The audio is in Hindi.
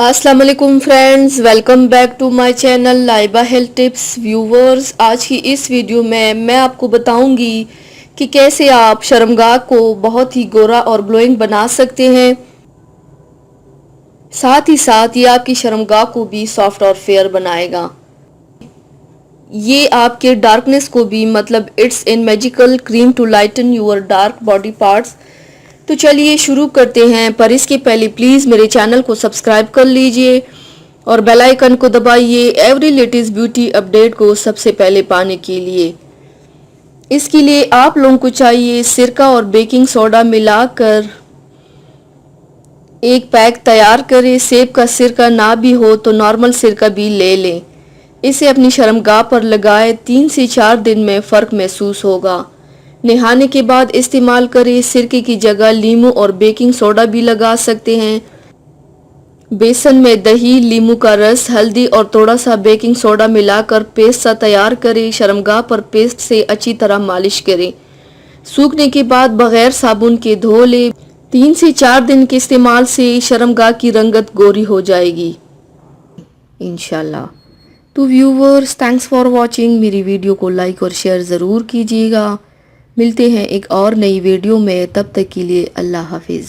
अस्सलाम वालेकुम friends, welcome back to my channel Laiba health tips. Viewers, आज की इस वीडियो में मैं आपको बताऊंगी कि कैसे आप शर्मगाह को बहुत ही गोरा और ग्लोइंग बना सकते हैं। साथ ही साथ ये आपकी शर्मगाह को भी सॉफ्ट और फेयर बनाएगा। ये आपके डार्कनेस को भी it's in magical cream to lighten your dark body parts. तो चलिए शुरू करते हैं, पर इसके पहले प्लीज़ मेरे चैनल को सब्सक्राइब कर लीजिए और बेल आइकन को दबाइए एवरी लेटेस्ट ब्यूटी अपडेट को सबसे पहले पाने के लिए। इसके लिए आप लोगों को चाहिए सिरका और बेकिंग सोडा मिलाकर एक पैक तैयार करें। सेब का सिरका ना भी हो तो नॉर्मल सिरका भी ले लें। इसे अपनी शर्मगाह पर लगाएं। 3 से 4 दिन में फ़र्क महसूस होगा। नहाने के बाद इस्तेमाल करें। सिरके की जगह नींबू और बेकिंग सोडा भी लगा सकते हैं। बेसन में दही, नींबू का रस, हल्दी और थोड़ा सा बेकिंग सोडा मिलाकर पेस्ट सा तैयार करें। शर्मगाह पर पेस्ट से अच्छी तरह मालिश करें। सूखने के बाद बगैर साबुन के धो लें। 3 से 4 दिन के इस्तेमाल से शर्मगाह की रंगत गोरी हो जाएगी इंशाल्लाह। तो व्यूवर्स, थैंक्स फॉर वॉचिंग। मेरी वीडियो को लाइक और शेयर ज़रूर कीजिएगा। मिलते हैं एक और नई वीडियो में, तब तक के लिए अल्लाह हाफिज़।